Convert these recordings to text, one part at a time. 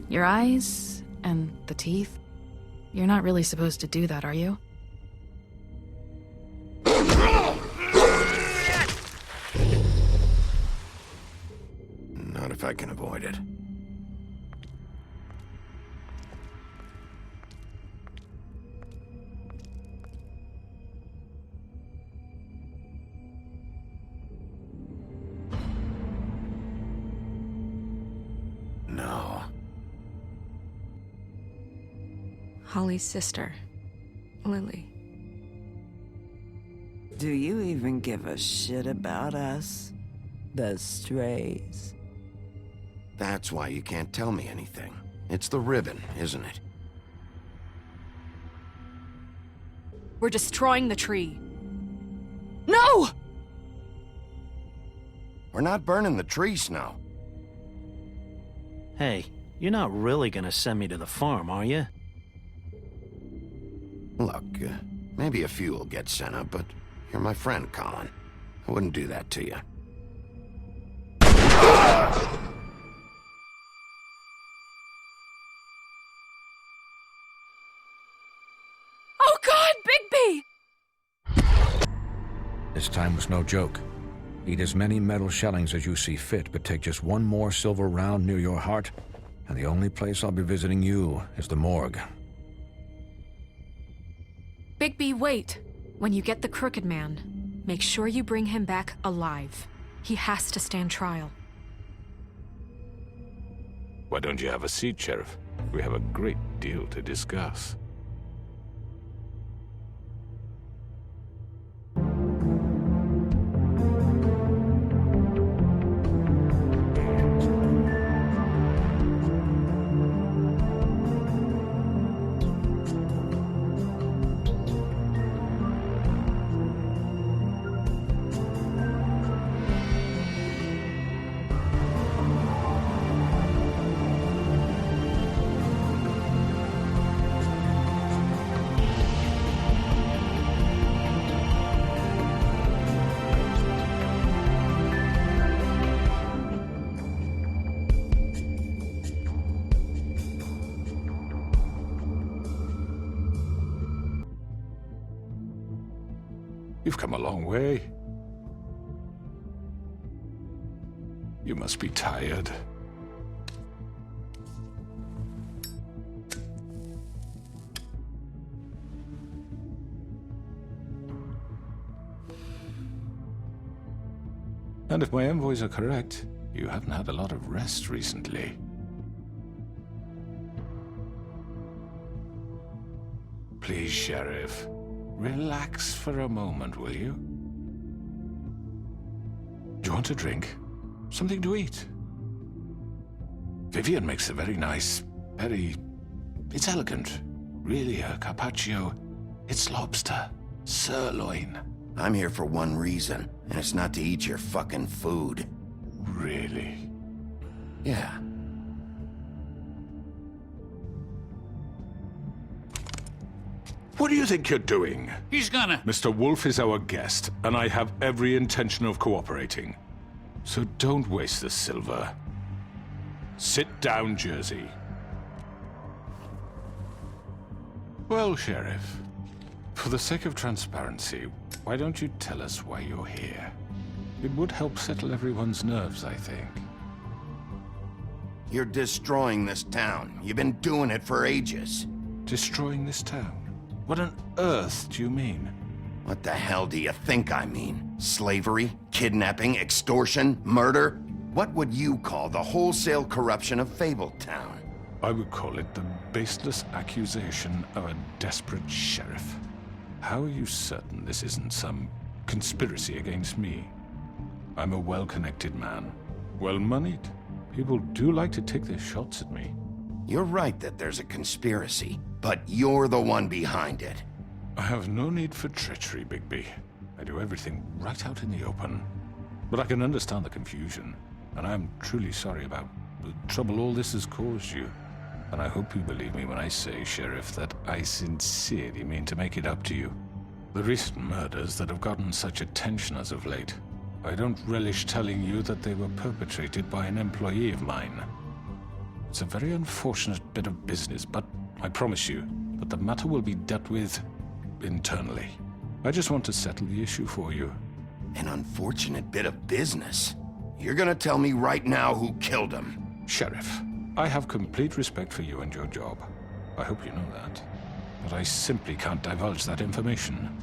Your eyes and the teeth. You're not really supposed to do that, are you? Not if I can avoid it. No. Holly's sister, Lily. Do you even give a shit about us? The strays? That's why you can't tell me anything. It's the ribbon, isn't it? We're destroying the tree. No! We're not burning the tree, Snow. Hey, you're not really gonna send me to the farm, are you? Look, maybe a few will get sent up, but you're my friend, Colin. I wouldn't do that to you. Oh God, Bigby! This time was no joke. Eat as many metal shellings as you see fit, but take just one more silver round near your heart, and the only place I'll be visiting you is the morgue. Bigby, wait. When you get the Crooked Man, make sure you bring him back alive. He has to stand trial. Why don't you have a seat, Sheriff? We have a great deal to discuss. You've come a long way. You must be tired. And if my envoys are correct, you haven't had a lot of rest recently. Please, Sheriff. Relax for a moment, will you? Do you want a drink? Something to eat? Vivian makes a very nice, it's elegant. Really a carpaccio. It's lobster. Sirloin. I'm here for one reason, and it's not to eat your fucking food. Really? Yeah. What do you think you're doing? He's gonna... Mr. Wolf is our guest, and I have every intention of cooperating. So don't waste the silver. Sit down, Jersey. Well, Sheriff, for the sake of transparency, why don't you tell us why you're here? It would help settle everyone's nerves, I think. You're destroying this town. You've been doing it for ages. Destroying this town? What on earth do you mean? What the hell do you think I mean? Slavery? Kidnapping? Extortion? Murder? What would you call the wholesale corruption of Fabletown? I would call it the baseless accusation of a desperate sheriff. How are you certain this isn't some conspiracy against me? I'm a well-connected man, well-moneyed. People do like to take their shots at me. You're right that there's a conspiracy, but you're the one behind it. I have no need for treachery, Bigby. I do everything right out in the open. But I can understand the confusion, and I am truly sorry about the trouble all this has caused you. And I hope you believe me when I say, Sheriff, that I sincerely mean to make it up to you. The recent murders that have gotten such attention as of late, I don't relish telling you that they were perpetrated by an employee of mine. It's a very unfortunate bit of business, but I promise you that the matter will be dealt with internally. I just want to settle the issue for you. An unfortunate bit of business? You're gonna tell me right now who killed him? Sheriff, I have complete respect for you and your job. I hope you know that. But I simply can't divulge that information.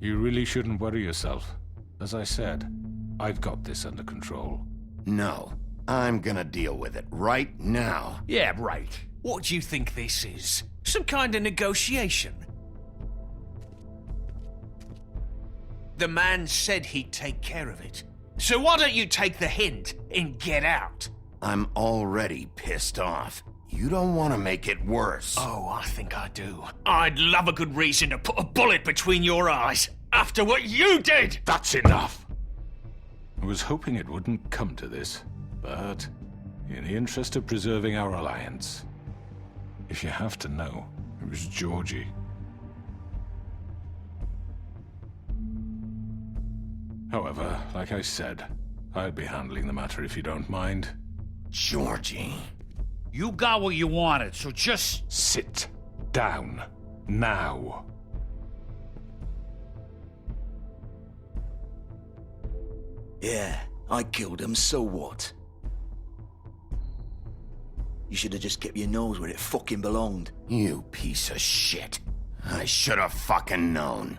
You really shouldn't worry yourself. As I said, I've got this under control. No, I'm gonna deal with it right now. Yeah, right. What do you think this is? Some kind of negotiation? The man said he'd take care of it. So why don't you take the hint and get out? I'm already pissed off. You don't want to make it worse. Oh, I think I do. I'd love a good reason to put a bullet between your eyes after what you did! That's enough! I was hoping it wouldn't come to this, but in the interest of preserving our alliance, if you have to know, it was Georgie. However, like I said, I'll be handling the matter if you don't mind. Georgie. You got what you wanted, so just... Sit down. Now. Yeah, I killed him, so what? You should have just kept your nose where it fucking belonged. You piece of shit. I should have fucking known.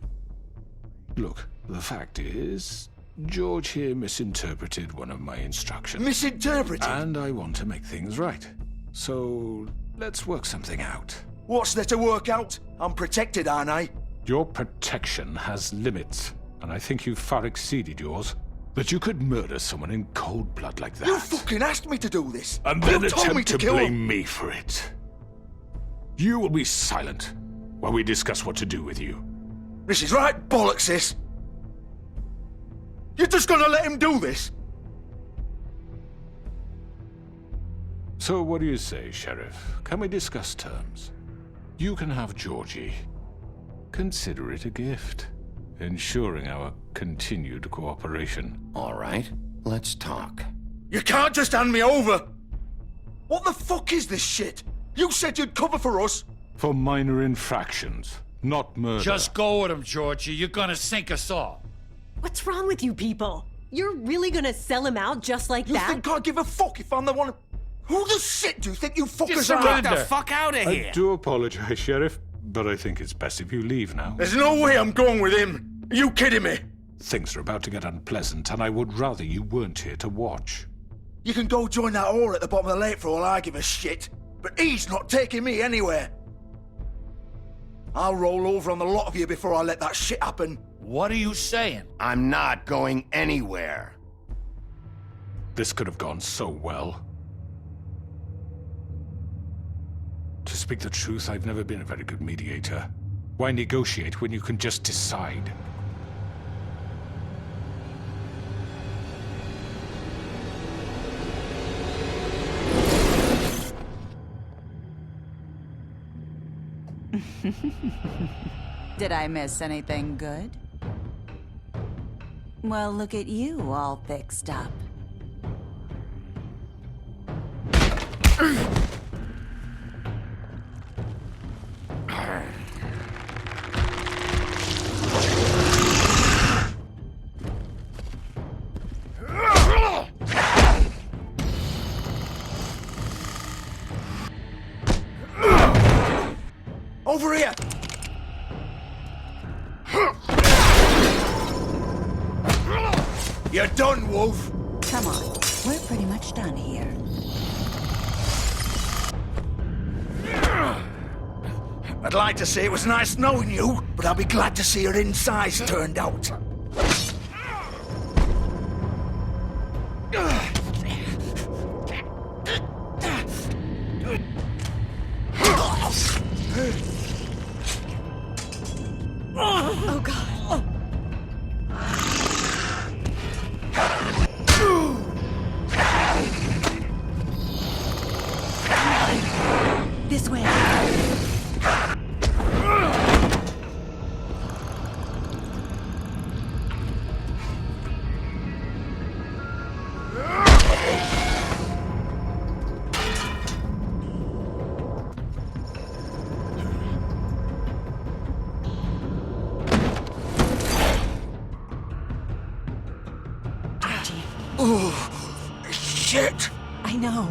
Look, the fact is, George here misinterpreted one of my instructions. Misinterpreted? And I want to make things right. So, let's work something out. What's there to work out? I'm protected, aren't I? Your protection has limits, and I think you've far exceeded yours. That you could murder someone in cold blood like that. You fucking asked me to do this! And then you told me attempt to kill blame him. me for it. You will be silent while we discuss what to do with you. This is right bollocks, this! You're just gonna let him do this? So what do you say, Sheriff? Can we discuss terms? You can have Georgie. Consider it a gift, ensuring our continued cooperation. All right, let's talk. You can't just hand me over! What the fuck is this shit? You said you'd cover for us! For minor infractions, not murder. Just go with him, Georgie. You're gonna sink us all. What's wrong with you people? You're really gonna sell him out just like that? You think I give a fuck if I'm the one... Who the shit do you think you fuckers Just are? surrender. Get the fuck out of here! I do apologize, Sheriff, but I think it's best if you leave now. There's no way I'm going with him! Are you kidding me? Things are about to get unpleasant, and I would rather you weren't here to watch. You can go join that whore at the bottom of the lake for all I give a shit, but he's not taking me anywhere. I'll roll over on the lot of you before I let that shit happen. What are you saying? I'm not going anywhere. This could have gone so well. To speak the truth, I've never been a very good mediator. Why negotiate when you can just decide? Did I miss anything good? Well, look at you, all fixed up. Over here! You're done, Wolf! Come on, we're pretty much done here. I'd like to say it was nice knowing you, but I'll be glad to see your insides turned out. Oh, God. This way. shit! I know.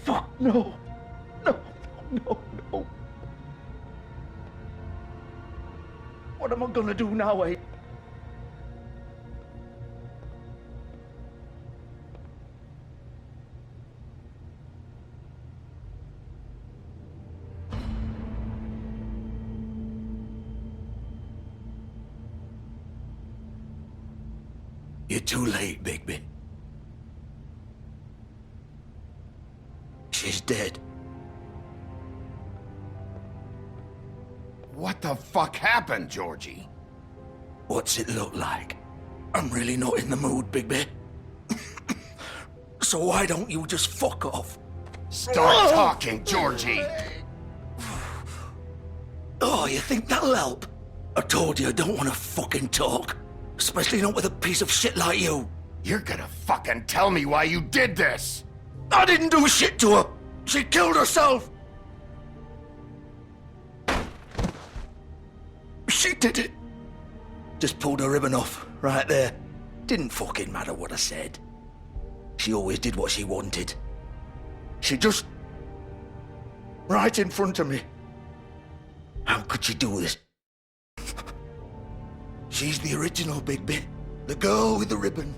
Fuck, no. No, no, no. What am I gonna do now, eh? You're too late, Bigby. She's dead. What the fuck happened, Georgie? What's it look like? I'm really not in the mood, Bigby. So why don't you just fuck off? Start talking, Georgie! Oh, you think that'll help? I told you I don't want to fucking talk. Especially not with a piece of shit like you. You're gonna fucking tell me why you did this! I didn't do shit to her! She killed herself! She did it! Just pulled her ribbon off, right there. Didn't fucking matter what I said. She always did what she wanted. She just... right in front of me. How could she do this? She's the original Bigby. The girl with the ribbon.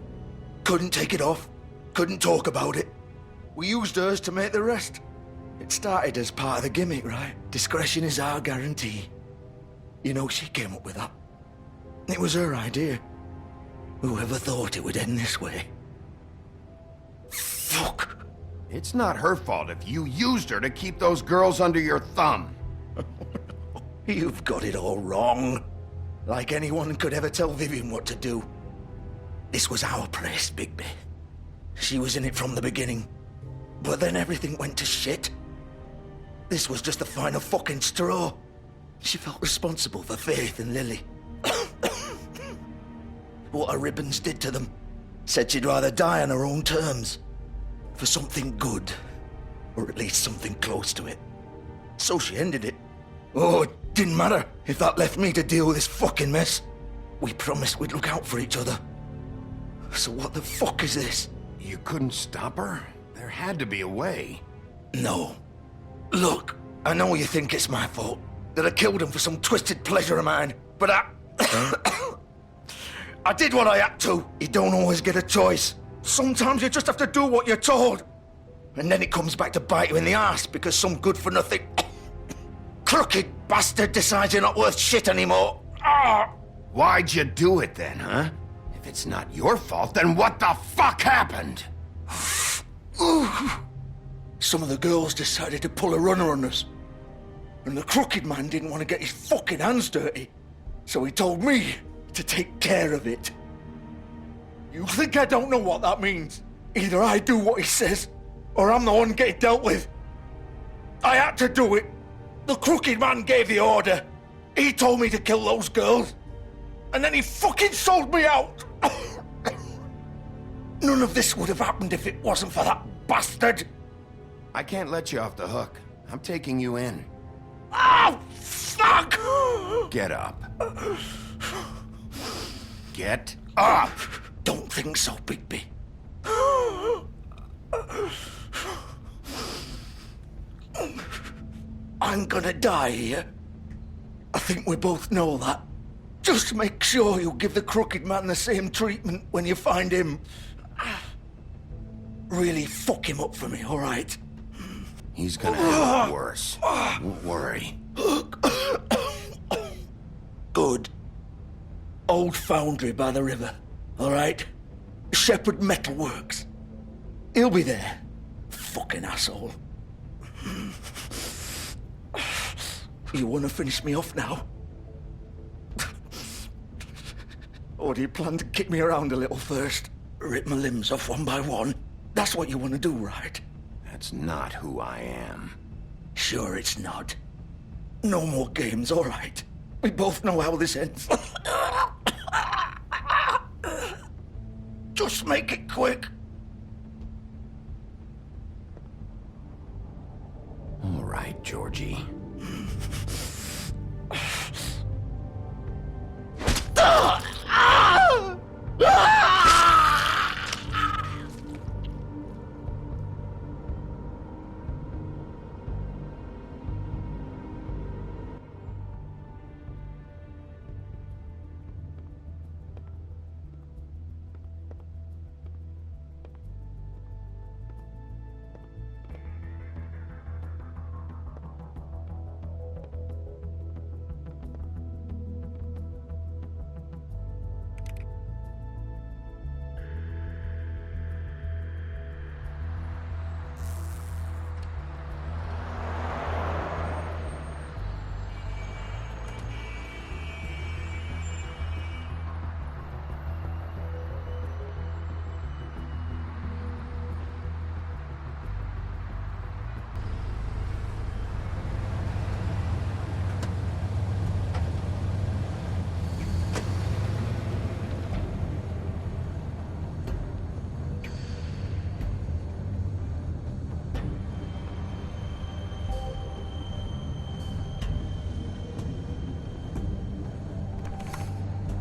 Couldn't take it off. Couldn't talk about it. We used hers to make the rest. It started as part of the gimmick, right? Discretion is our guarantee. You know, she came up with that. It was her idea. Whoever thought it would end this way? Fuck. It's not her fault if you used her to keep those girls under your thumb. You've got it all wrong. Like anyone could ever tell Vivian what to do. This was our place, Bigby. She was in it from the beginning. But then everything went to shit. This was just the final fucking straw. She felt responsible for Faith and Lily. What her ribbons did to them. Said she'd rather die on her own terms. For something good. Or at least something close to it. So she ended it. Oh, it didn't matter if that left me to deal with this fucking mess. We promised we'd look out for each other. So what the fuck is this? You couldn't stop her? There had to be a way. No. Look, I know you think it's my fault. That I killed him for some twisted pleasure of mine. But I did what I had to. You don't always get a choice. Sometimes you just have to do what you're told. And then it comes back to bite you in the ass because some good-for-nothing crooked bastard decides you're not worth shit anymore. Why'd you do it then, huh? If it's not your fault, then what the fuck happened? Some of the girls decided to pull a runner on us. And the crooked man didn't want to get his fucking hands dirty. So he told me to take care of it. You think I don't know what that means? Either I do what he says, or I'm the one getting dealt with. I had to do it. The crooked man gave the order. He told me to kill those girls. And then he fucking sold me out. None of this would have happened if it wasn't for that bastard. I can't let you off the hook. I'm taking you in. Oh, fuck! Get up. Get up! Don't think so, Bigby. I'm gonna die here. I think we both know that. Just make sure you give the crooked man the same treatment when you find him. Really fuck him up for me, all right? He's gonna have it worse. Don't worry. Good. Old foundry by the river, all right? Shepherd Metalworks. He'll be there. Fucking asshole. You want to finish me off now? Or do you plan to kick me around a little first? Rip my limbs off one by one? That's what you want to do, right? That's not who I am. Sure it's not. No more games, all right? We both know how this ends. Just make it quick. All right, Georgie.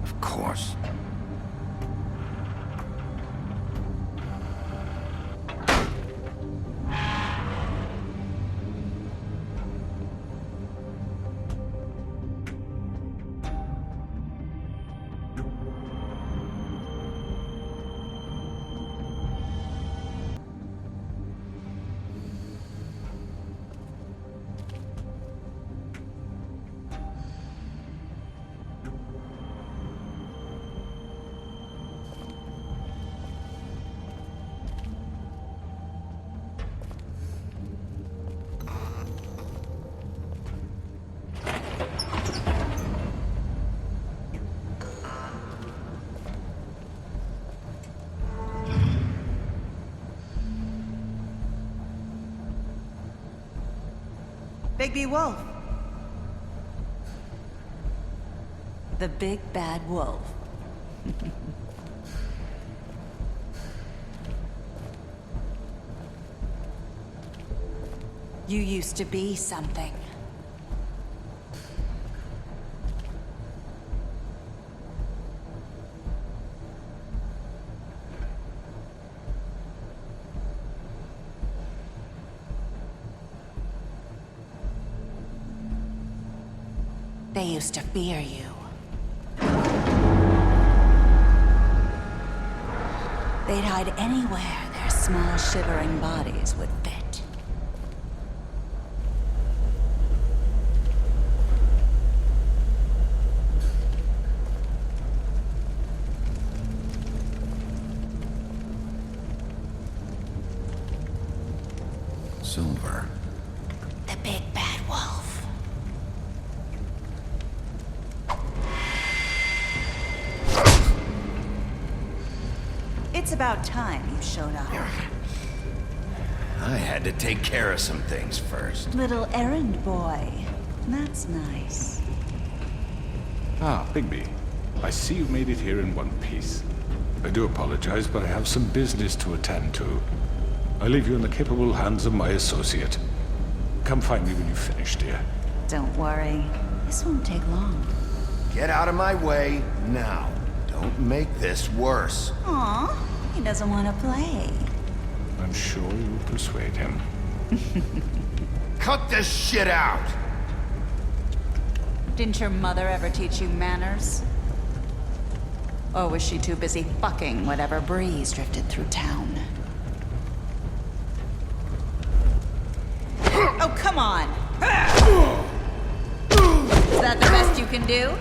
Of course. Bigby Wolf. The big bad wolf. You used to be something. They used to fear you. They'd hide anywhere their small, shivering bodies would fit. Silver. The big bad wolf. It's about time you showed up. I had to take care of some things first. Little errand boy. That's nice. Ah, Bigby. I see you made it here in one piece. I do apologize, but I have some business to attend to. I leave you in the capable hands of my associate. Come find me when you've finished, dear. Don't worry. This won't take long. Get out of my way now. Don't make this worse. Aw, he doesn't want to play. I'm sure you'll persuade him. Cut this shit out! Didn't your mother ever teach you manners? Or was she too busy fucking whatever breeze drifted through town? Oh, come on! Is that the best you can do?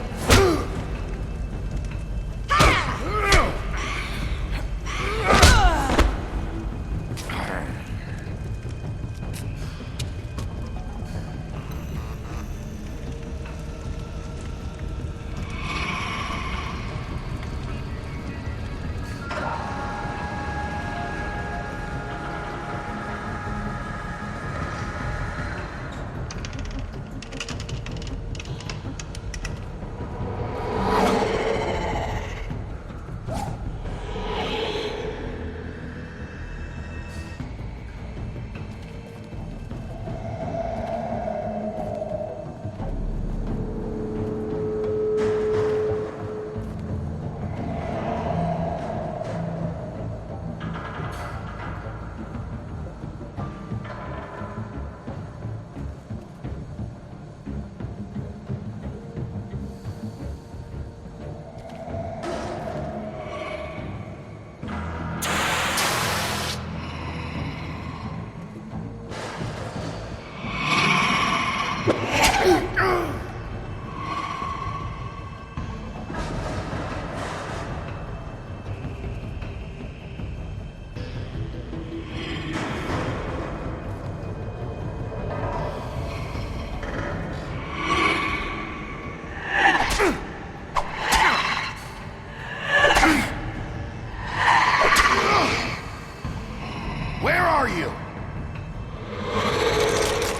Where are you?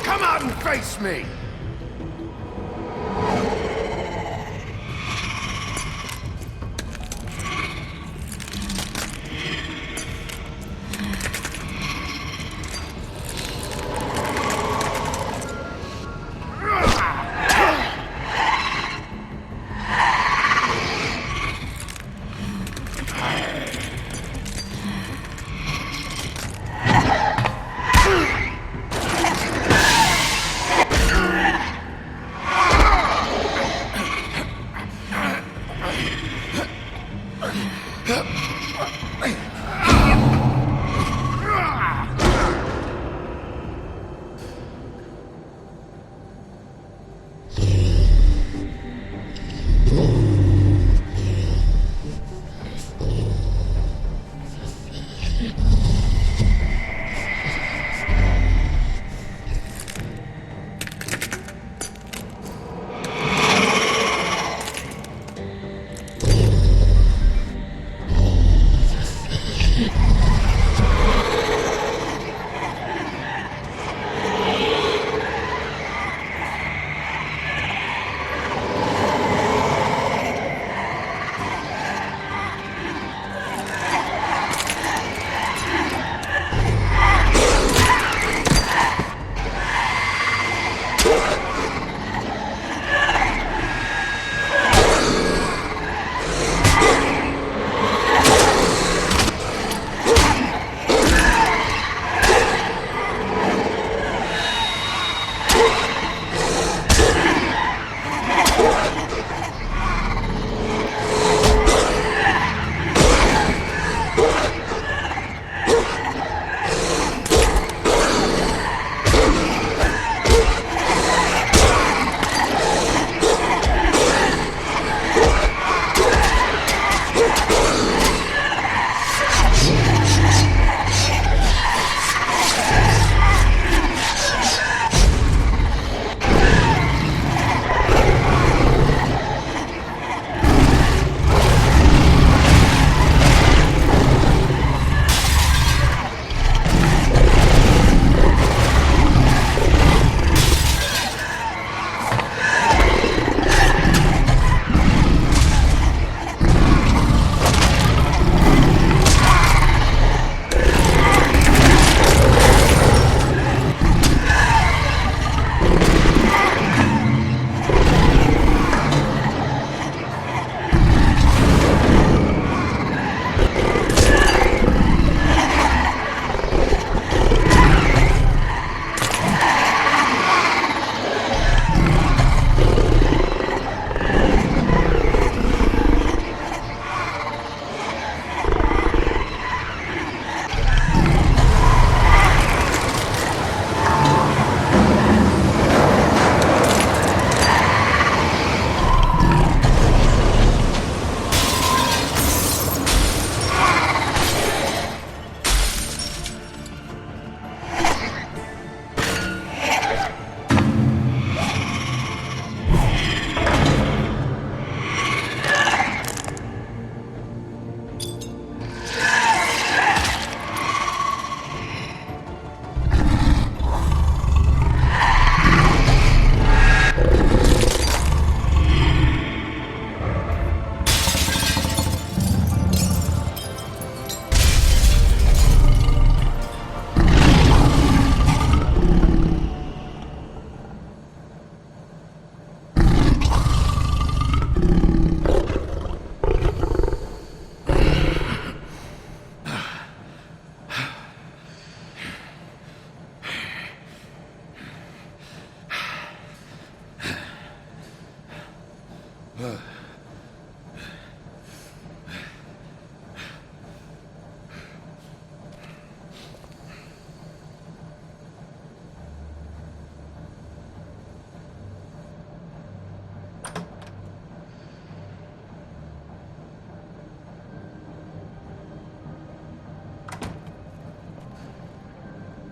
Come out and face me!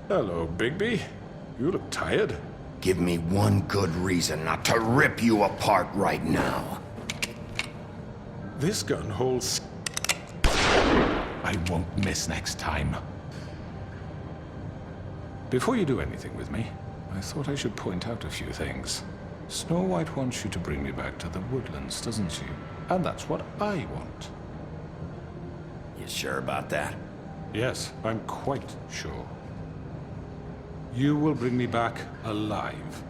Hello, Bigby. You look tired. Give me one good reason not to rip you apart right now. This gun holds... I won't miss next time. Before you do anything with me, I thought I should point out a few things. Snow White wants you to bring me back to the woodlands, doesn't she? And that's what I want. You sure about that? Yes, I'm quite sure. You will bring me back alive.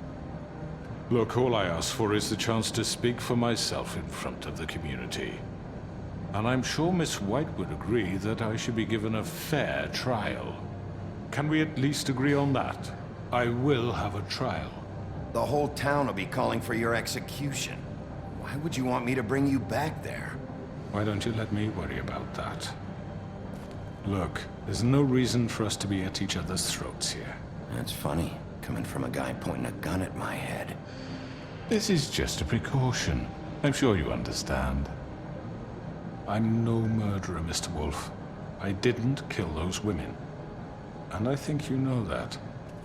Look, all I ask for is the chance to speak for myself in front of the community. And I'm sure Miss White would agree that I should be given a fair trial. Can we at least agree on that? I will have a trial. The whole town will be calling for your execution. Why would you want me to bring you back there? Why don't you let me worry about that? Look, there's no reason for us to be at each other's throats here. That's funny, coming from a guy pointing a gun at my head. This is just a precaution. I'm sure you understand. I'm no murderer, Mr. Wolf. I didn't kill those women. And I think you know that.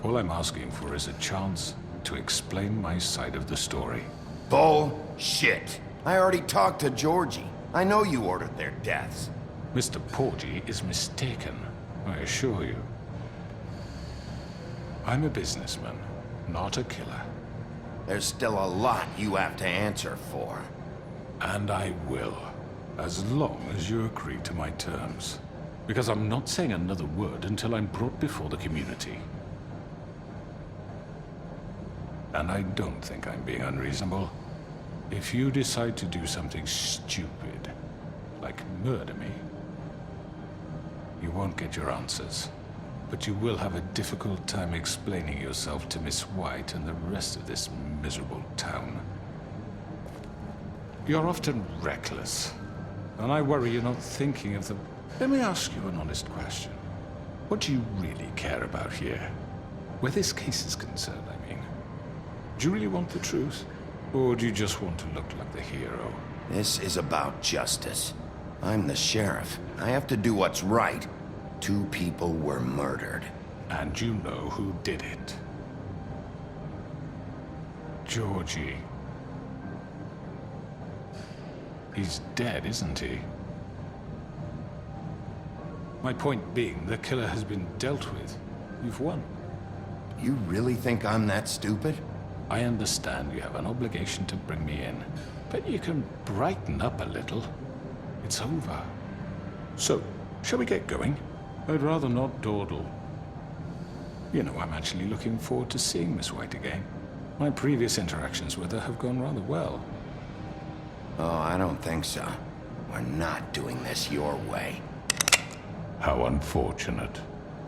All I'm asking for is a chance to explain my side of the story. Bullshit! I already talked to Georgie. I know you ordered their deaths. Mr. Porgy is mistaken, I assure you. I'm a businessman, not a killer. There's still a lot you have to answer for. And I will, as long as you agree to my terms. Because I'm not saying another word until I'm brought before the community. And I don't think I'm being unreasonable. If you decide to do something stupid, like murder me, you won't get your answers. But you will have a difficult time explaining yourself to Miss White and the rest of this miserable town. You're often reckless, and I worry you're not thinking of the... Let me ask you an honest question. What do you really care about here? Where this case is concerned, I mean. Do you really want the truth? Or do you just want to look like the hero? This is about justice. I'm the sheriff. I have to do what's right. 2 people were murdered. And you know who did it. Georgie. He's dead, isn't he? My point being, the killer has been dealt with. You've won. You really think I'm that stupid? I understand you have an obligation to bring me in, but you can brighten up a little. It's over. So, shall we get going? I'd rather not dawdle. You know, I'm actually looking forward to seeing Miss White again. My previous interactions with her have gone rather well. Oh, I don't think so. We're not doing this your way. How unfortunate.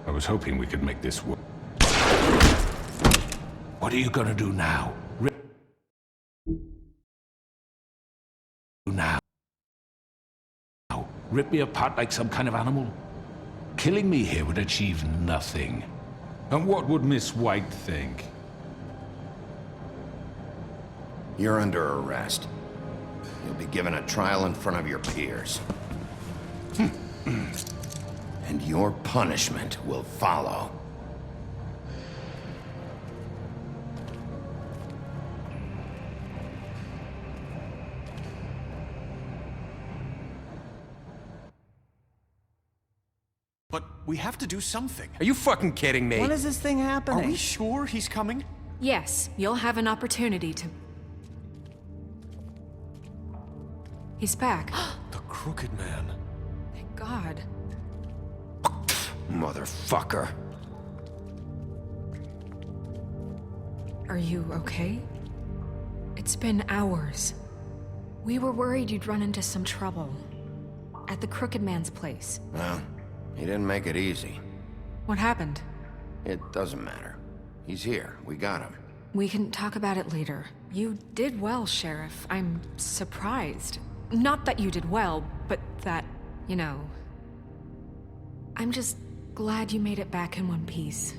I was hoping we could make this work. What are you gonna do now? Rip me apart like some kind of animal? Killing me here would achieve nothing. And what would Miss White think? You're under arrest. You'll be given a trial in front of your peers. And your punishment will follow. But we have to do something. Are you fucking kidding me? When is this thing happening? Are we sure he's coming? Yes, you'll have an opportunity to... He's back. The Crooked Man. Thank God. Motherfucker. Are you okay? It's been hours. We were worried you'd run into some trouble. At the Crooked Man's place. Well, he didn't make it easy. What happened? It doesn't matter. He's here. We got him. We can talk about it later. You did well, Sheriff. I'm surprised. Not that you did well, but that, you know... I'm just glad you made it back in one piece.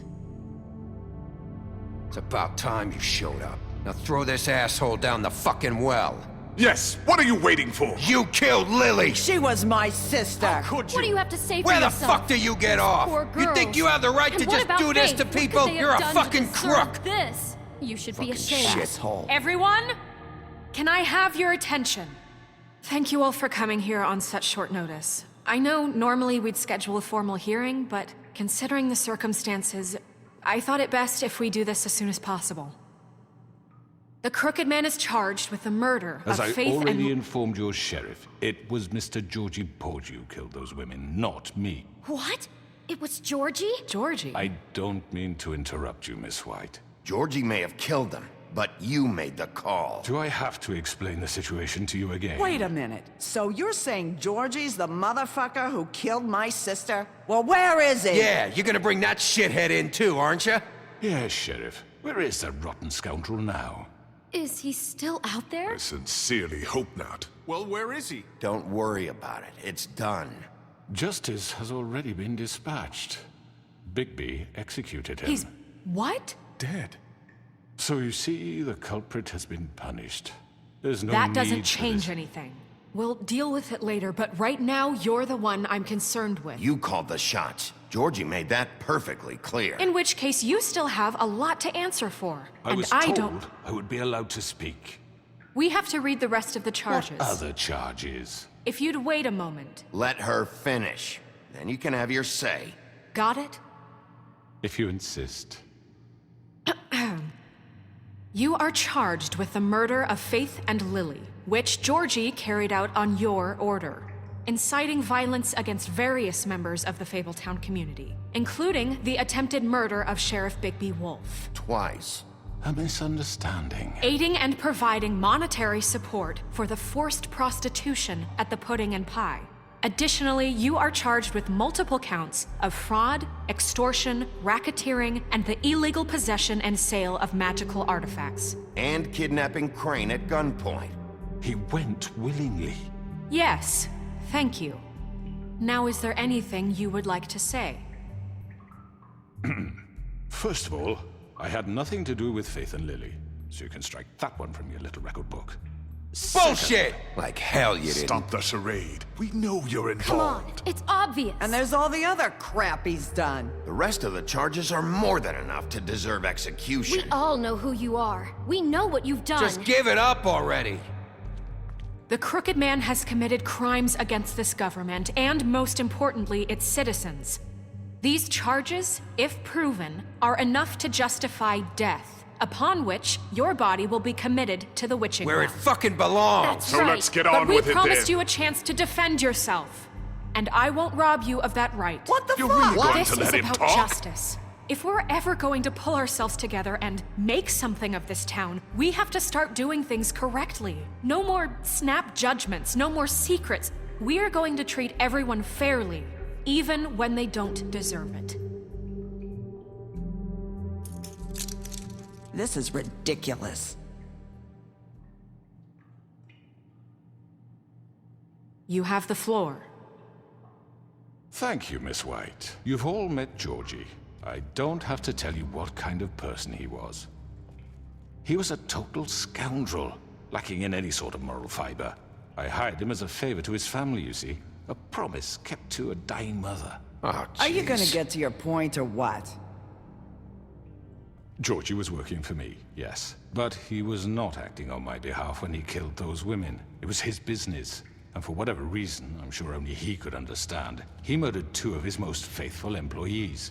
It's about time you showed up. Now throw this asshole down the fucking well. Yes, what are you waiting for? You killed Lily! She was my sister. Could you? What do you have to say for Where the yourself? fuck do you get off? Poor You think girls. you have the right And to what just about do this Faith? to What could people? they have You're a done to fucking deserve crook! This? You should be ashamed. Shithole. Everyone, can I have your attention? Thank you all for coming here on such short notice. I know normally we'd schedule a formal hearing, but considering the circumstances, I thought it best if we do this as soon as possible. The Crooked Man is charged with the murder As of I Faith already and... informed your sheriff, it was Mr. Georgie Porgy who killed those women, not me. What? It was Georgie? Georgie? I don't mean to interrupt you, Miss White. Georgie may have killed them, but you made the call. Do I have to explain the situation to you again? Wait a minute. So you're saying Georgie's the motherfucker who killed my sister? Well, where is he? Yeah, you're gonna bring that shithead in too, aren't you? Yes, Sheriff. Where is that rotten scoundrel now? Is he still out there? I sincerely hope not. Well, where is he? Don't worry about it. It's done. Justice has already been dispatched. Bigby executed him. He's... what? Dead. So you see, the culprit has been punished. There's no That doesn't need for change this. anything. We'll deal with it later, but right now, you're the one I'm concerned with. You called the shots. Georgie made that perfectly clear. In which case, you still have a lot to answer for. I was and I told don't... I would be allowed to speak. We have to read the rest of the charges. What other charges? If you'd wait a moment. Let her finish. Then you can have your say. Got it? If you insist. You are charged with the murder of Faith and Lily, which Georgie carried out on your order, inciting violence against various members of the Fabletown community, including the attempted murder of Sheriff Bigby Wolf. Twice. A misunderstanding. Aiding and providing monetary support for the forced prostitution at the Pudding and Pie. Additionally, you are charged with multiple counts of fraud, extortion, racketeering, and the illegal possession and sale of magical artifacts. And kidnapping Crane at gunpoint. He went willingly. Yes, thank you. Now, is there anything you would like to say? First of all, I had nothing to do with Faith and Lily, so you can strike that one from your little record book. Bullshit! Like hell you didn't. Stop the charade. We know you're Come on, involved. it's obvious. And there's all the other crap he's done. The rest of the charges are more than enough to deserve execution. We all know who you are. We know what you've done. Just give it up already. The Crooked Man has committed crimes against this government and, most importantly, its citizens. These charges, if proven, are enough to justify death, upon which your body will be committed to the witching Where it well. fucking belongs. That's So right. let's get But on we with it promised then. you a chance to defend yourself, and I won't rob you of that right. What the You're fuck? really going This to is let him about talk? justice. If we're ever going to pull ourselves together and make something of this town, we have to start doing things correctly. No more snap judgments, no more secrets. We are going to treat everyone fairly, even when they don't deserve it. This is ridiculous. You have the floor. Thank you, Miss White. You've all met Georgie. I don't have to tell you what kind of person he was. He was a total scoundrel, lacking in any sort of moral fiber. I hired him as a favor to his family, you see. A promise kept to a dying mother. Oh, Are you gonna jeez. get to your point or what? Georgie was working for me, yes. But he was not acting on my behalf when he killed those women. It was his business. And for whatever reason, I'm sure only he could understand, he murdered 2 of his most faithful employees.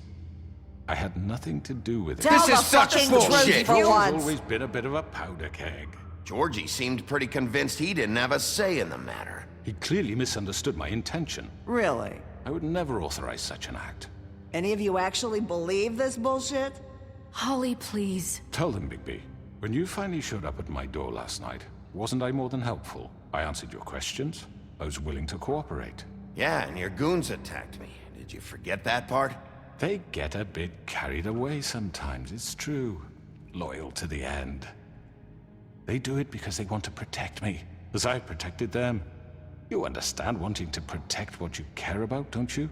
I had nothing to do with it. Tell This the is such fucking bullshit. truth for He's once. always been a bit of a powder keg. Georgie seemed pretty convinced he didn't have a say in the matter. He clearly misunderstood my intention. Really? I would never authorize such an act. Any of you actually believe this bullshit? Holly, please. Tell them, Bigby. When you finally showed up at my door last night, wasn't I more than helpful? I answered your questions. I was willing to cooperate. Yeah, and your goons attacked me. Did you forget that part? They get a bit carried away sometimes, it's true. Loyal to the end. They do it because they want to protect me, as I protected them. You understand wanting to protect what you care about, don't you?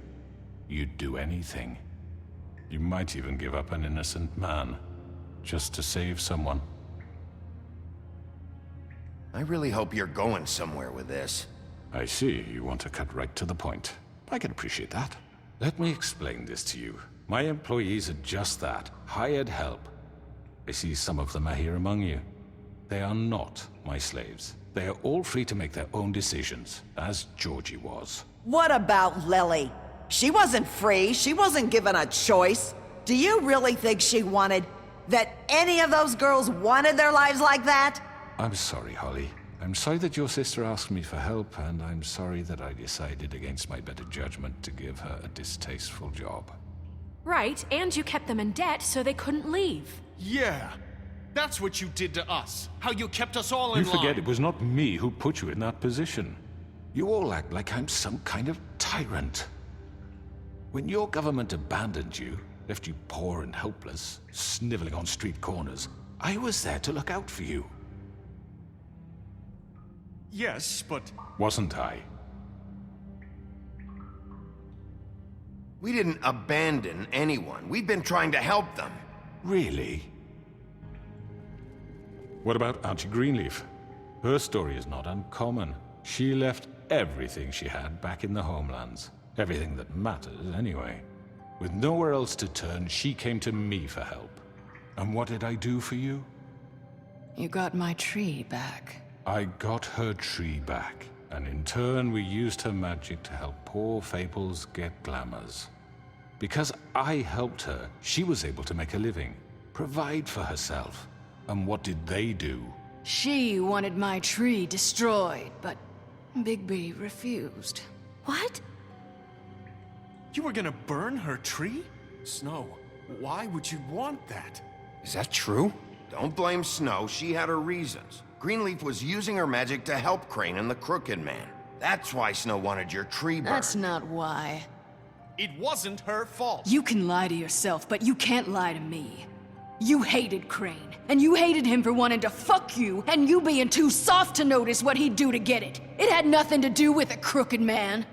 You'd do anything. You might even give up an innocent man, just to save someone. I really hope you're going somewhere with this. I see you want to cut right to the point. I can appreciate that. Let me explain this to you. My employees are just that, hired help. I see some of them are here among you. They are not my slaves. They are all free to make their own decisions, as Georgie was. What about Lily? She wasn't free. She wasn't given a choice. Do you really think she wanted... that any of those girls wanted their lives like that? I'm sorry, Holly. I'm sorry that your sister asked me for help, and I'm sorry that I decided against my better judgment to give her a distasteful job. Right, and you kept them in debt so they couldn't leave. Yeah, that's what you did to us. How you kept us all in You line. forget it was not me who put you in that position. You all act like I'm some kind of tyrant. When your government abandoned you, left you poor and helpless, sniveling on street corners, I was there to look out for you. Yes, but... Wasn't I? We didn't abandon anyone. We've been trying to help them. Really? What about Auntie Greenleaf? Her story is not uncommon. She left everything she had back in the homelands. Everything that matters, anyway. With nowhere else to turn, she came to me for help. And what did I do for you? You got my tree back. I got her tree back, and in turn we used her magic to help poor Fables get glamours. Because I helped her, she was able to make a living, provide for herself. And what did they do? She wanted my tree destroyed, but Bigby refused. What? You were gonna burn her tree? Snow, why would you want that? Is that true? Don't blame Snow. She had her reasons. Greenleaf was using her magic to help Crane and the Crooked Man. That's why Snow wanted your tree burned. That's not why. It wasn't her fault. You can lie to yourself, but you can't lie to me. You hated Crane, and you hated him for wanting to fuck you, and you being too soft to notice what he'd do to get it. It had nothing to do with a Crooked Man.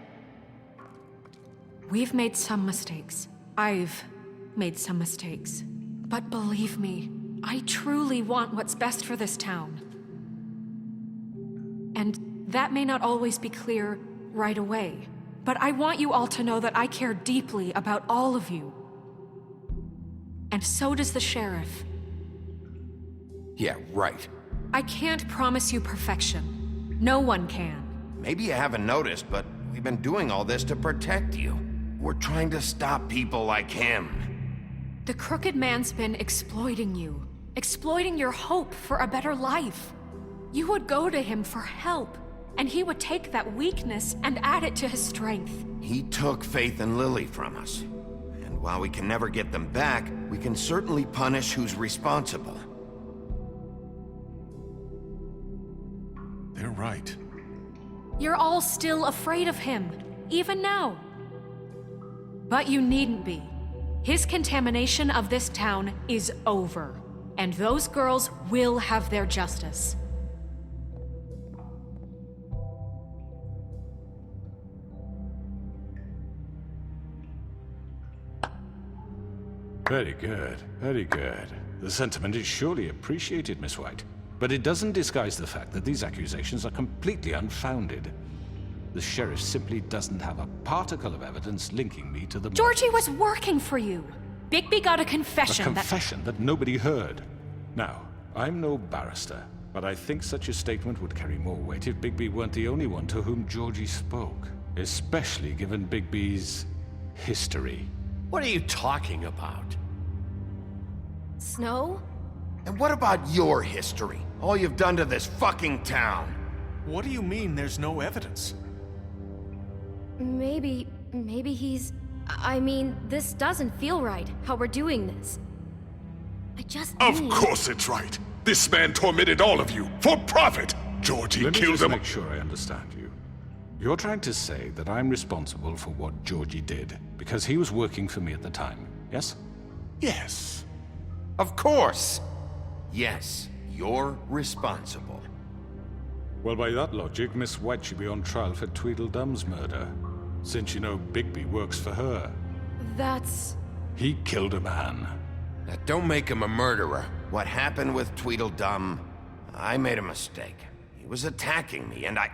We've made some mistakes. I've made some mistakes. But believe me, I truly want what's best for this town. And that may not always be clear right away, but I want you all to know that I care deeply about all of you. And so does the sheriff. Yeah, right. I can't promise you perfection. No one can. Maybe you haven't noticed, but we've been doing all this to protect you. We're trying to stop people like him. The Crooked Man's been exploiting you, exploiting your hope for a better life. You would go to him for help, and he would take that weakness and add it to his strength. He took Faith and Lily from us. And while we can never get them back, we can certainly punish who's responsible. They're right. You're all still afraid of him, even now. But you needn't be. His contamination of this town is over, and those girls will have their justice. Very good, very good. The sentiment is surely appreciated, Miss White. But it doesn't disguise the fact that these accusations are completely unfounded. The sheriff simply doesn't have a particle of evidence linking me to the murder. Georgie was working for you. Bigby got a confession A confession that nobody heard. Now, I'm no barrister, but I think such a statement would carry more weight if Bigby weren't the only one to whom Georgie spoke. Especially given Bigby's history. What are you talking about? Snow? And what about your history? All you've done to this fucking town? What do you mean there's no evidence? Maybe he's... I mean, this doesn't feel right, how we're doing this. I just Of need... course it's right. This man tormented all of you for profit. Georgie Let me killed just them. make sure I understand you. You're trying to say that I'm responsible for what Georgie did because he was working for me at the time, yes? Yes. Of course. Yes, you're responsible. Well, by that logic, Miss White should be on trial for Tweedledum's murder, since you know Bigby works for her. That's... He killed a man. Now, don't make him a murderer. What happened with Tweedledum, I made a mistake. He He was attacking me, and I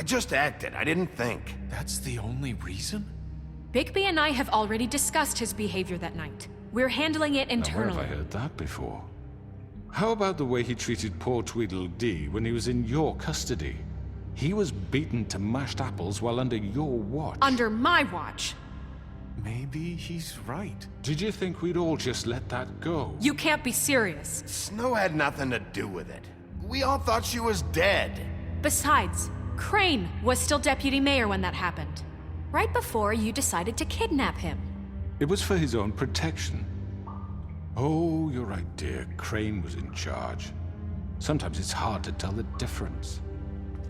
just acted. I didn't think. That's the only reason? Bigby and I have already discussed his behavior that night. We're handling it Now, where internally. have I heard that before? How about the way he treated poor Tweedledee when he was in your custody? He was beaten to mashed apples while under your watch. Under my watch. Maybe he's right. Did you think we'd all just let that go? You can't be serious. Snow had nothing to do with it. We all thought she was dead. Besides, Crane was still deputy mayor when that happened. Right before you decided to kidnap him. It was for his own protection. Oh, you're right, dear. Crane was in charge. Sometimes it's hard to tell the difference.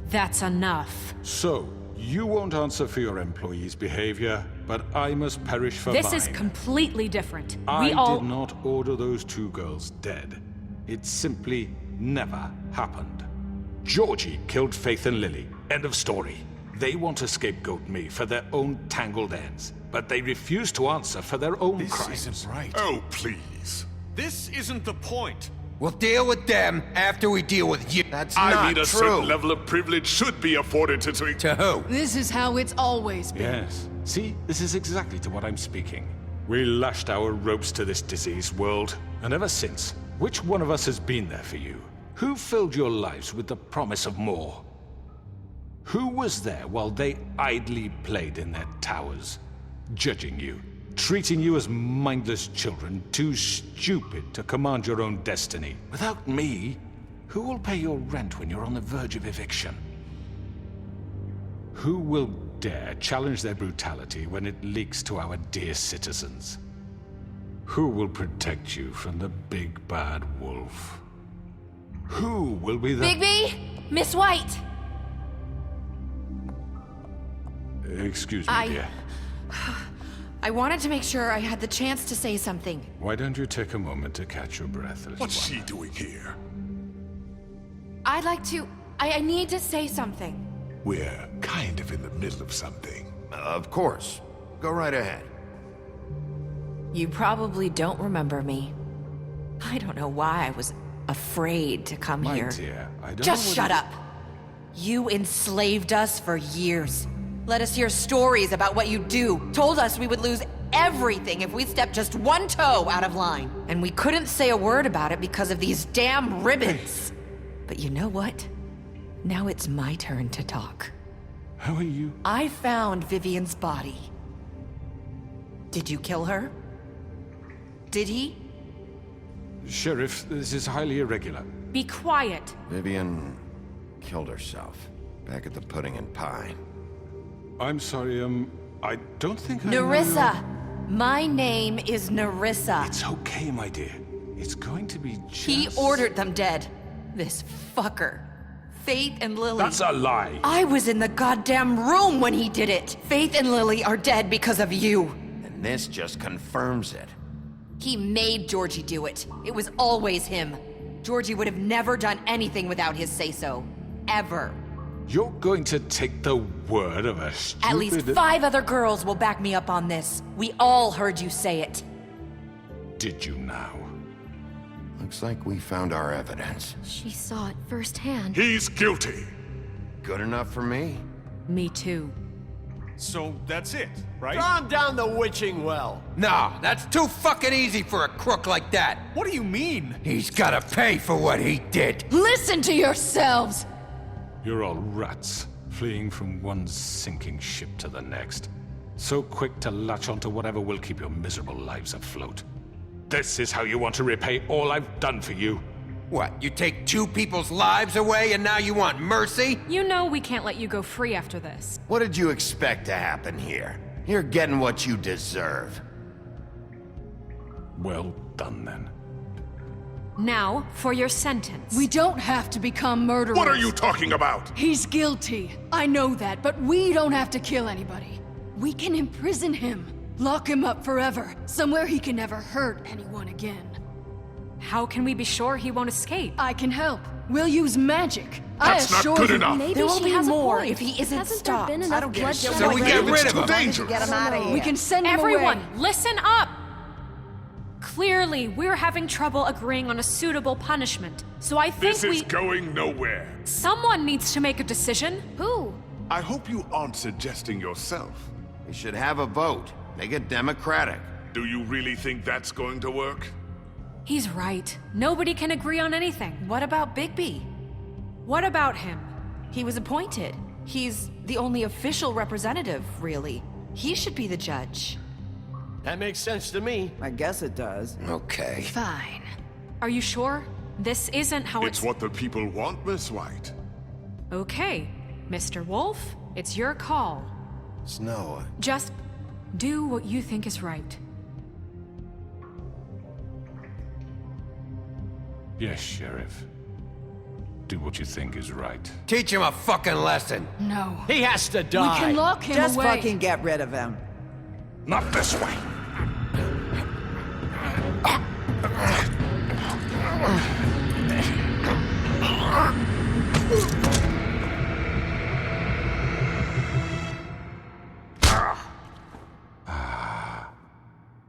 That's enough. So, you won't answer for your employees' behavior, but I must perish for mine. This is completely different. I did not order those two girls dead. It simply never happened. Georgie killed Faith and Lily. End of story. They want to scapegoat me for their own tangled ends, but they refuse to answer for their own crimes. This isn't right. Oh, please. This isn't the point. We'll deal with them after we deal with you. That's I not mean, a true. certain level of privilege should be afforded to... To who? This is how it's always been. Yes. See, this is exactly to what I'm speaking. We lashed our ropes to this diseased world, and ever since, which one of us has been there for you? Who filled your lives with the promise of more? Who was there while they idly played in their towers, judging you, treating you as mindless children, too stupid to command your own destiny? Without me, who will pay your rent when you're on the verge of eviction? Who will dare challenge their brutality when it leaks to our dear citizens? Who will protect you from the big bad wolf? Who will be the— Bigby! Miss White! Excuse me, dear. I wanted to make sure I had the chance to say something. Why don't you take a moment to catch your breath, little What's one? she doing here? I'd like to... I need to say something. We're kind of in the middle of something. Of course. Go right ahead. You probably don't remember me. I don't know why I was afraid to come My here. dear, I don't Just know what shut you- up. You enslaved us for years. Let us hear stories about what you do. Told us we would lose everything if we stepped just one toe out of line. And we couldn't say a word about it because of these damn ribbons. But you know what? Now it's my turn to talk. How are you? I found Vivian's body. Did you kill her? Did he? Sheriff, this is highly irregular. Be quiet. Vivian killed herself back at the Pudding and Pie. I'm sorry, I don't think I know Nerissa! My name is Nerissa. It's okay, my dear. It's going to be just... He ordered them dead. This fucker. Faith and Lily. That's a lie. I was in the goddamn room when he did it. Faith and Lily are dead because of you. And this just confirms it. He made Georgie do it. It was always him. Georgie would have never done anything without his say-so. Ever. You're going to take the word of a stupid... At least 5 other girls will back me up on this. We all heard you say it. Did you now? Looks like we found our evidence. She saw it firsthand. He's guilty. Good enough for me. Me too. So that's it, right? Throw him down the witching well. No, that's too fucking easy for a crook like that. What do you mean? He's gotta pay for what he did. Listen to yourselves! You're all rats, fleeing from one sinking ship to the next. So quick to latch onto whatever will keep your miserable lives afloat. This is how you want to repay all I've done for you. What, you take 2 people's lives away and now you want mercy? You know we can't let you go free after this. What did you expect to happen here? You're getting what you deserve. Well done, then. Now, for your sentence. We don't have to become murderers. What are you talking about? He's guilty. I know that, but we don't have to kill anybody. We can imprison him. Lock him up forever. Somewhere he can never hurt anyone again. How can we be sure he won't escape? I can help. We'll use magic. That's I not assure good you. enough. Maybe There will she be has more a point. if he isn't Hasn't stopped. there been I enough don't give a bloodshed shit. So we get rid It's of too him. dangerous. Get him out of here. We can send him Everyone, away. listen up! Clearly, we're having trouble agreeing on a suitable punishment. So I think This is going nowhere. Someone needs to make a decision. Who? I hope you aren't suggesting yourself. We should have a vote. Make it democratic. Do you really think that's going to work? He's right. Nobody can agree on anything. What about Bigby? What about him? He was appointed. He's the only official representative, really. He should be the judge. That makes sense to me. I guess it does. Okay. Fine. Are you sure? This isn't how It's what the people want, Miss White. Okay, Mr. Wolf, it's your call. Snow. Just do what you think is right. Yes, Sheriff. Do what you think is right. Teach him a fucking lesson. No. He has to die. We can lock him Just away. fucking get rid of him. Not this way.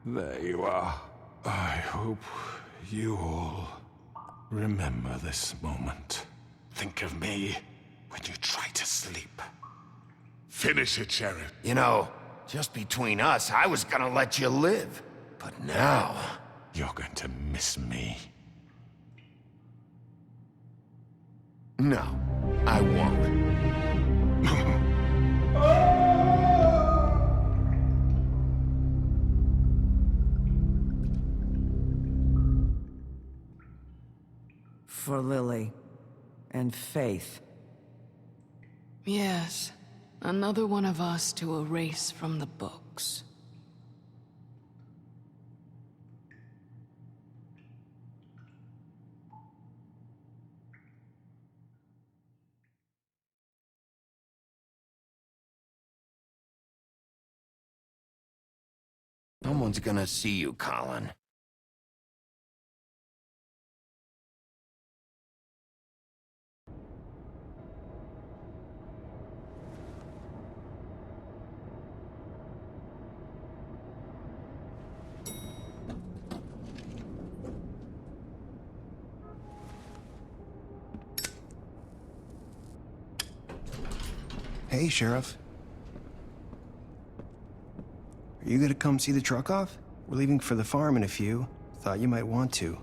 There you are. I hope you all remember this moment. Think of me when you try to sleep. Finish it, Sheriff. You know, just between us, I was gonna let you live. But now... You're going to miss me. No, I won't. For Lily and Faith. Yes. Another one of us to erase from the books. Someone's gonna see you, Colin. Hey, Sheriff. Are you gonna come see the truck off? We're leaving for the farm in a few. Thought you might want to.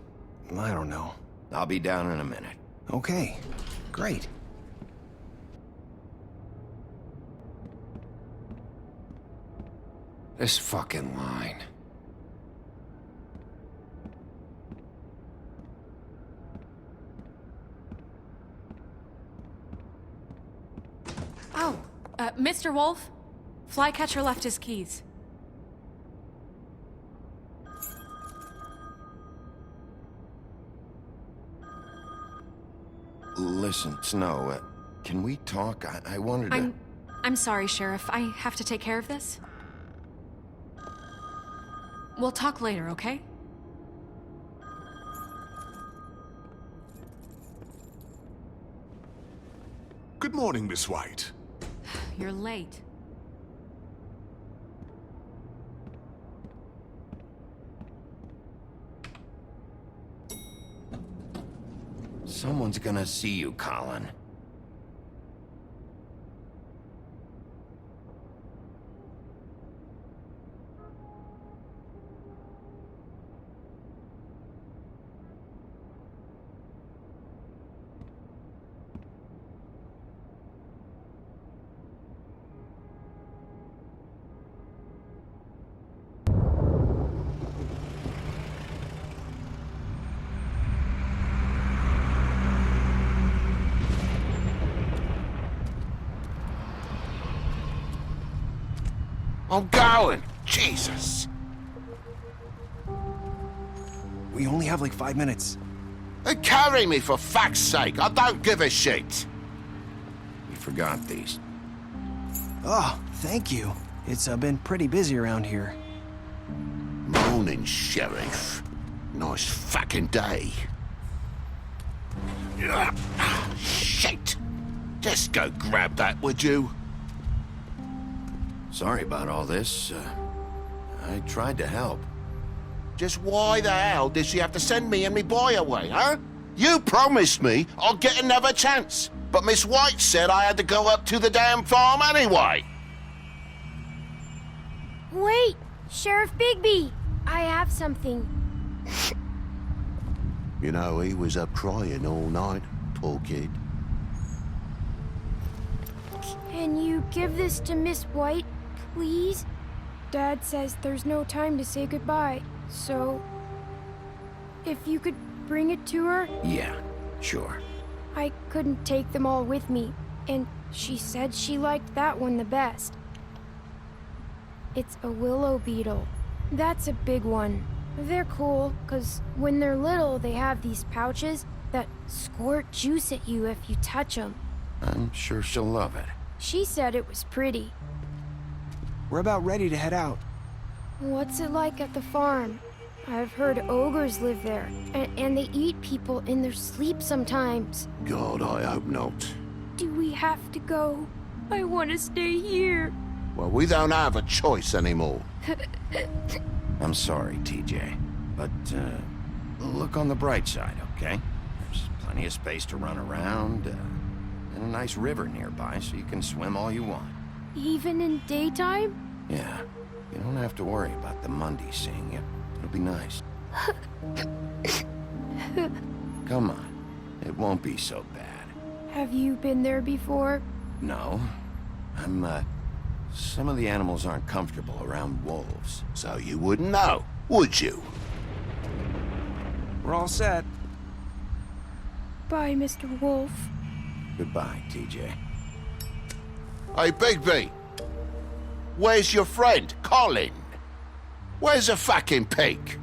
I don't know. I'll be down in a minute. Okay, great. This fucking line. Oh, Mr. Wolf, Flycatcher left his keys. Listen, Snow, can we talk? I wanted to... I'm sorry, Sheriff. I have to take care of this. We'll talk later, okay? Good morning, Miss White. You're late. Someone's gonna see you, Colin. I'm going! Jesus! We only have like 5 minutes. Carry me, for fuck's sake! I don't give a shit! You forgot these. Oh, thank you. It's been pretty busy around here. Morning, Sheriff. Nice fucking day. Shit! Just go grab that, would you? Sorry about all this. I tried to help. Just why the hell did she have to send me and me boy away, huh? You promised me I'll get another chance, but Miss White said I had to go up to the damn farm anyway. Wait, Sheriff Bigby, I have something. You know, he was up crying all night, poor kid. Can you give this to Miss White, please? Dad says there's no time to say goodbye, so if you could bring it to her? Yeah, sure. I couldn't take them all with me, and she said she liked that one the best. It's a willow beetle. That's a big one. They're cool, 'cause when they're little, they have these pouches that squirt juice at you if you touch them. I'm sure she'll love it. She said it was pretty. We're about ready to head out. What's it like at the farm? I've heard ogres live there, and they eat people in their sleep sometimes. God, I hope not. Do we have to go? I want to stay here. Well, we don't have a choice anymore. I'm sorry, TJ, but look on the bright side, okay? There's plenty of space to run around, and a nice river nearby, so you can swim all you want. Even in daytime? Yeah, you don't have to worry about the Mundy seeing you. It'll be nice. Come on, it won't be so bad. Have you been there before? No, some of the animals aren't comfortable around wolves. So you wouldn't know, would you? We're all set. Bye, Mr. Wolf. Goodbye, TJ. Hey, Bigby. Where's your friend, Colin? Where's the fucking pig?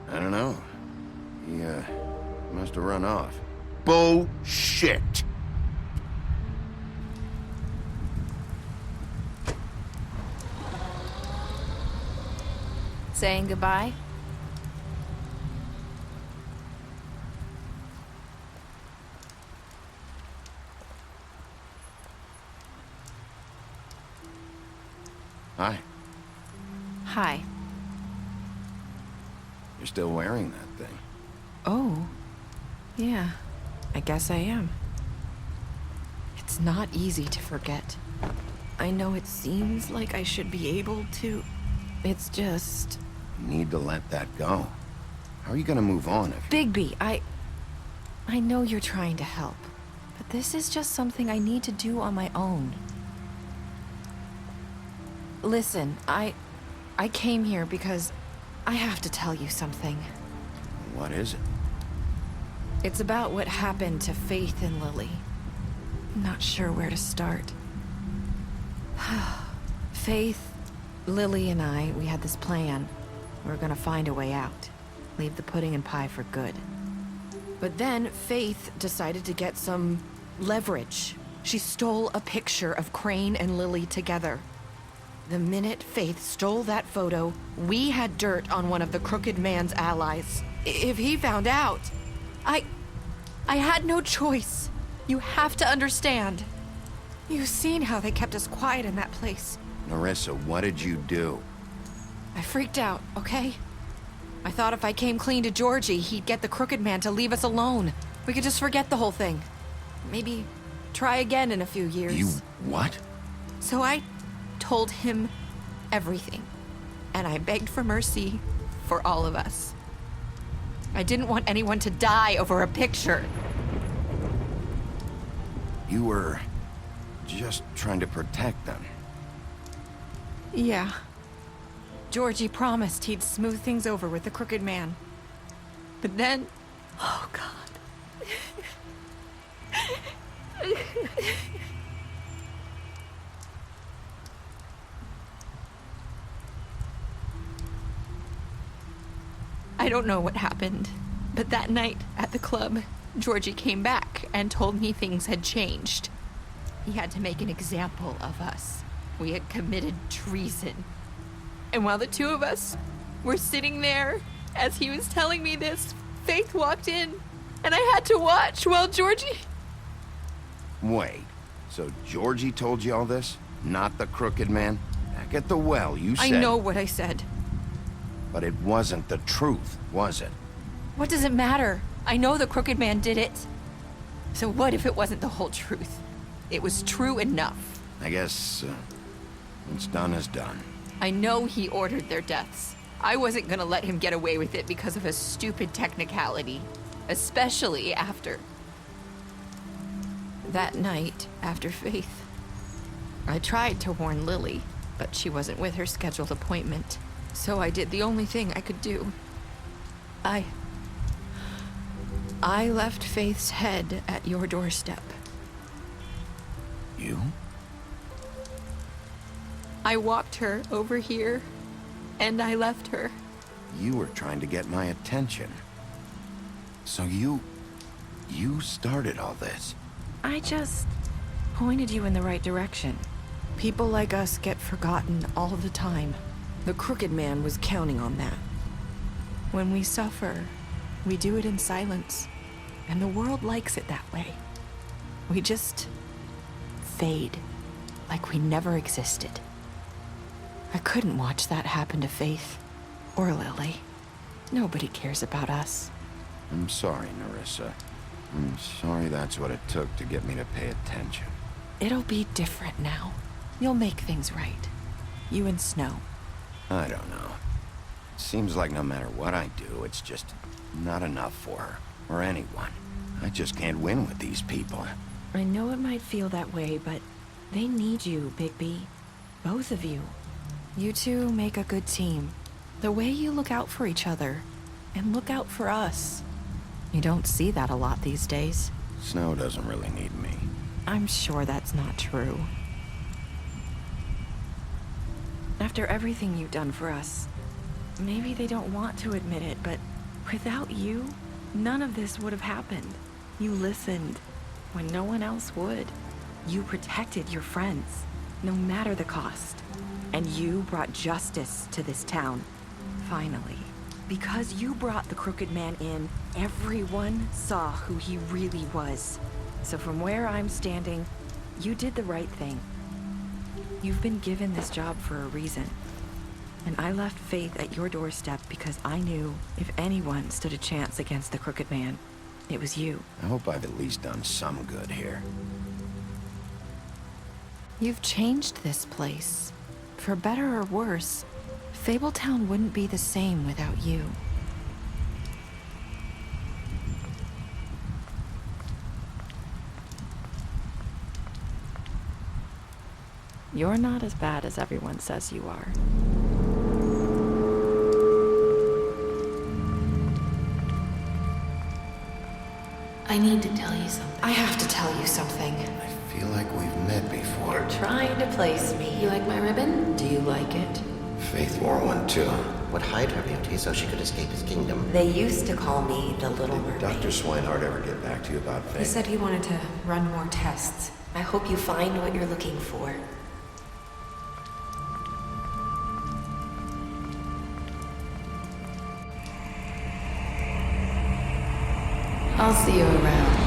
I don't know. He, must have run off. Bullshit. Saying goodbye? Hi. Hi. You're still wearing that thing. Oh. Yeah. I guess I am. It's not easy to forget. I know it seems like I should be able to. It's just... You need to let that go. How are you gonna move on if... Bigby, I know you're trying to help, but this is just something I need to do on my own. Listen, I came here because I have to tell you something. What is it? It's about what happened to Faith and Lily. I'm not sure where to start. Faith, Lily, and I, we had this plan. We were gonna find a way out. Leave the pudding and pie for good. But then Faith decided to get some leverage. She stole a picture of Crane and Lily together. The minute Faith stole that photo, we had dirt on one of the Crooked Man's allies. If he found out, I had no choice. You have to understand. You've seen how they kept us quiet in that place. Narissa, what did you do? I freaked out, okay? I thought if I came clean to Georgie, he'd get the Crooked Man to leave us alone. We could just forget the whole thing. Maybe try again in a few years. You what? So I told him everything. And I begged for mercy for all of us. I didn't want anyone to die over a picture. You were just trying to protect them. Yeah. Georgie promised he'd smooth things over with the Crooked Man. But then... Oh, God. I don't know what happened, but that night at the club, Georgie came back and told me things had changed. He had to make an example of us. We had committed treason. And while the two of us were sitting there, as he was telling me this, Faith walked in, and I had to watch while Georgie... Wait, so Georgie told you all this? Not the Crooked Man? Back at the well, you said... I know what I said. But it wasn't the truth, was it? What does it matter? I know the Crooked Man did it. So what if it wasn't the whole truth? It was true enough. I guess, what's done is done. I know he ordered their deaths. I wasn't gonna let him get away with it because of a stupid technicality. Especially after... that night, after Faith. I tried to warn Lily, but she wasn't with her scheduled appointment. So I did the only thing I could do. I left Faith's head at your doorstep. You? I walked her over here, and I left her. You were trying to get my attention. So you started all this. I just pointed you in the right direction. People like us get forgotten all the time. The Crooked Man was counting on that. When we suffer, we do it in silence, and the world likes it that way. We just fade, like we never existed. I couldn't watch that happen to Faith, or Lily. Nobody cares about us. I'm sorry, Nerissa. I'm sorry that's what it took to get me to pay attention. It'll be different now. You'll make things right. You and Snow. I don't know. It seems like no matter what I do, it's just not enough for her, or anyone. I just can't win with these people. I know it might feel that way, but they need you, Bigby. Both of you. You two make a good team. The way you look out for each other, and look out for us. You don't see that a lot these days. Snow doesn't really need me. I'm sure that's not true. After everything you've done for us, maybe they don't want to admit it, but without you, none of this would have happened. You listened when no one else would. You protected your friends, no matter the cost. And you brought justice to this town, finally. Because you brought the Crooked Man in, everyone saw who he really was. So from where I'm standing, you did the right thing. You've been given this job for a reason. And I left Faith at your doorstep because I knew if anyone stood a chance against the Crooked Man, it was you. I hope I've at least done some good here. You've changed this place. For better or worse, Fabletown wouldn't be the same without you. You're not as bad as everyone says you are. I need to tell you something. I have to tell you something. I feel like we've met before. You're trying to place me. You like my ribbon? Do you like it? Faith wore one too. Would hide her beauty so she could escape his kingdom. They used to call me the Little Mermaid. Did Dr. Swinehart ever get back to you about Faith? He said he wanted to run more tests. I hope you find what you're looking for. I'll see you around.